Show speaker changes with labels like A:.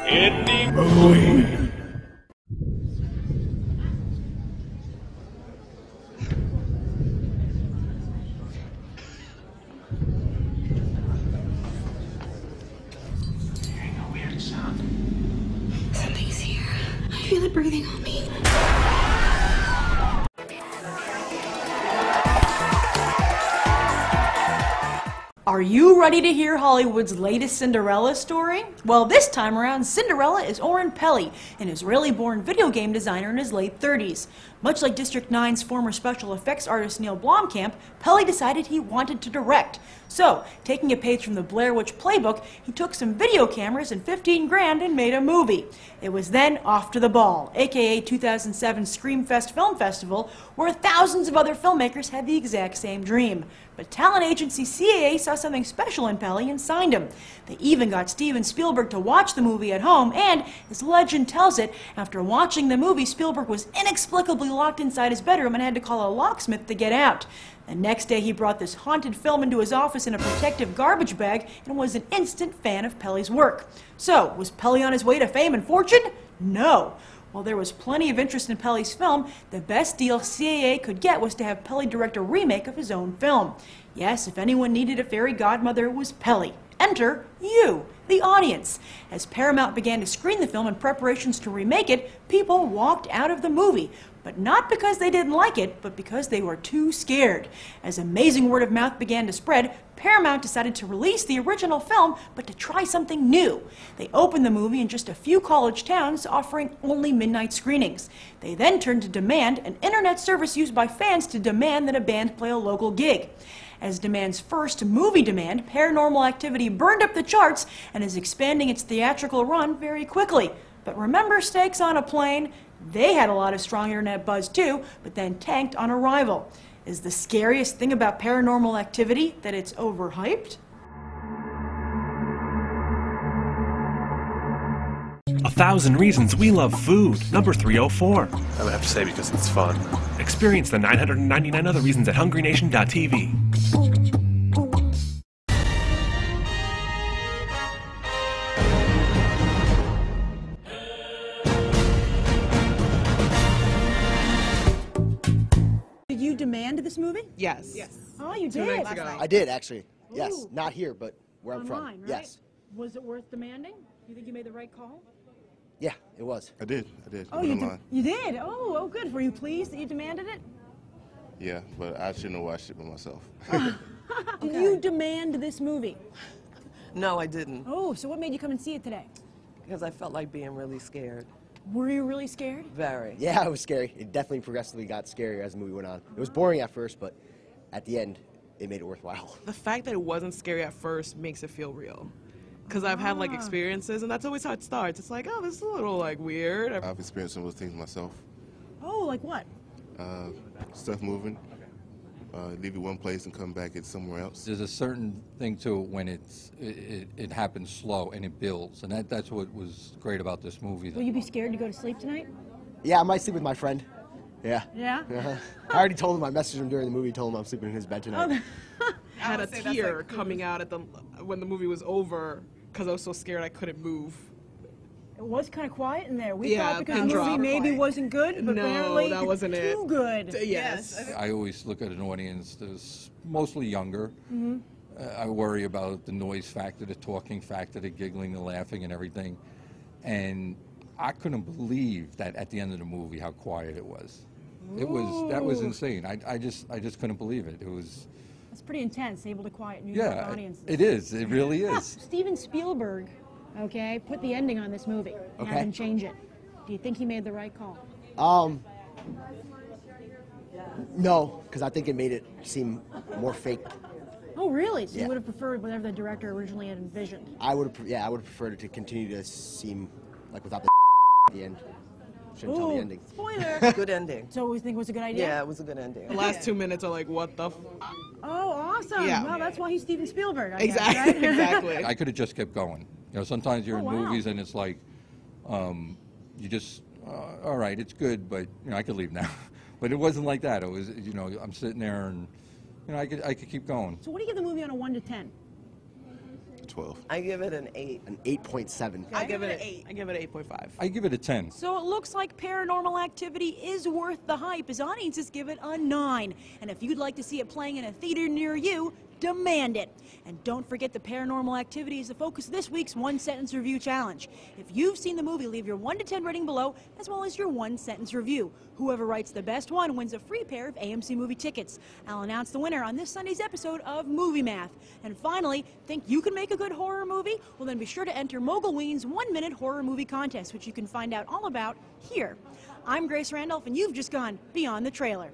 A: Activity Movie.
B: Hearing a weird sound. Something's here. I feel it breathing on me.
C: Are you ready to hear Hollywood's latest Cinderella story? Well, this time around, Cinderella is Oren Peli, an Israeli-born video game designer in his late 30s. Much like District 9's former special effects artist Neil Blomkamp, Peli decided he wanted to direct. So, taking a page from the Blair Witch playbook, he took some video cameras and 15 grand and made a movie. It was then Off to the Ball, aka 2007 Screamfest Film Festival, where thousands of other filmmakers had the exact same dream. But talent agency CAA saw something special in Peli and signed him. They even got Steven Spielberg to watch the movie at home, and, as legend tells it, after watching the movie, Spielberg was inexplicably locked inside his bedroom and had to call a locksmith to get out. The next day he brought this haunted film into his office in a protective garbage bag and was an instant fan of Peli's work. So, was Peli on his way to fame and fortune? No. While there was plenty of interest in Peli's film, the best deal CAA could get was to have Peli direct a remake of his own film. Yes, if anyone needed a fairy godmother, it was Peli. Enter you, the audience. As Paramount began to screen the film in preparations to remake it, people walked out of the movie. But not because they didn't like it, but because they were too scared. As amazing word of mouth began to spread, Paramount decided to release the original film, but to try something new. They opened the movie in just a few college towns, offering only midnight screenings. They then turned to Demand, an internet service used by fans to demand that a band play a local gig. As Demand's first movie demand, Paranormal Activity burned up the charts and is expanding its theatrical run very quickly. But remember Stakes on a Plane? They had a lot of strong internet buzz too, but then tanked on arrival. Is the scariest thing about Paranormal Activity that it's overhyped?
D: 1,000 Reasons We Love Food, number 304.
E: I would have to say because it's fun.
D: Experience the 999 other reasons at hungrynation.tv.
C: Did you demand this movie?
F: Yes.
C: Oh, you
F: 2
C: did?
F: nights ago.
G: I did, actually. Yes.
C: Ooh.
G: Not here, but where I'm from.
C: Online, right?
G: Yes.
C: Was it worth demanding? You think you made the right call?
G: Yeah, it was.
E: I did.
C: Oh, you did? Oh, good. Were you pleased that you demanded it?
E: Yeah, but I shouldn't have watched it by myself.
C: Did you demand this movie?
F: No, I didn't.
C: Oh, so what made you come and see it today?
F: Because I felt like being really scared.
C: Were you really scared?
F: Very.
G: Yeah, it was scary. It definitely progressively got scarier as the movie went on. It was boring at first, but at the end, it made it worthwhile.
F: The fact that it wasn't scary at first makes it feel real. Because I've had like experiences, and that's always how it starts. It's like, oh, this is a little like weird.
E: I've experienced some of those things myself.
C: Oh, like what?
E: Stuff moving. Leave it one place and come back at somewhere else.
H: There's a certain thing to it when it happens slow and it builds, and that's what was great about this movie.
C: Will you be scared to go to sleep tonight?
G: Yeah, I might sleep with my friend. Yeah.
C: Yeah?
G: I already told him, I messaged him during the movie, told him I'm sleeping in his bed tonight.
F: I had a tear coming out at when the movie was over because I was so scared I couldn't move.
C: It was kind of quiet in there. We
F: Yeah,
C: thought because
F: pin
C: the movie
F: drop.
C: maybe wasn't good, but
F: No,
C: apparently
F: that wasn't
C: too
F: it.
C: good.
F: Yes.
H: I always look at an audience that's mostly younger. I worry about the noise factor, the talking factor, the giggling, the laughing, and everything. And I couldn't believe that at the end of the movie how quiet it was. That was insane. I just couldn't believe it. It was.
C: That's pretty intense, able to quiet New York
H: Yeah,
C: audiences.
H: it is. It really is.
C: Steven Spielberg, okay, put the ending on this movie.
G: Okay.
C: Had him change it. Do you think he made the right call?
G: No, because I think it made it seem more fake.
C: Oh, really? So
G: Yeah.
C: you would have preferred whatever the director originally had envisioned?
G: I would have preferred it to continue to seem like without the at the end. Shouldn't tell the ending.
C: Spoiler!
F: Good ending.
C: So we think it was a good idea?
F: Yeah, it was a good ending. The last 2 minutes are like, what the
C: Oh, awesome.
F: Yeah.
C: Well, that's why he's Steven Spielberg, I
F: Exactly.
C: guess, right?
F: Exactly.
H: I could have just kept going. You know, sometimes you're in
C: wow.
H: movies and it's like, you just, all right, it's good, but you know, I could leave now. But it wasn't like that. It was, you know, I'm sitting there and, you know, I could keep going.
C: So what do you give the movie on a 1 to 10?
E: 12.
I: I give it an 8.
G: An 8.7.
F: I give it an 8. I give it an 8.5.
H: I give it a 10.
C: So it looks like Paranormal Activity is worth the hype, as audiences give it a 9. And if you'd like to see it playing in a theater near you, demand it. And don't forget the Paranormal Activity is the focus of this week's one-sentence review challenge. If you've seen the movie, leave your 1 to 10 rating below, as well as your one-sentence review. Whoever writes the best one wins a free pair of AMC movie tickets. I'll announce the winner on this Sunday's episode of Movie Math. And finally, think you can make a good horror movie? Well, then be sure to enter Mogulween's 1-minute horror movie contest, which you can find out all about here. I'm Grace Randolph, and you've just gone beyond the trailer.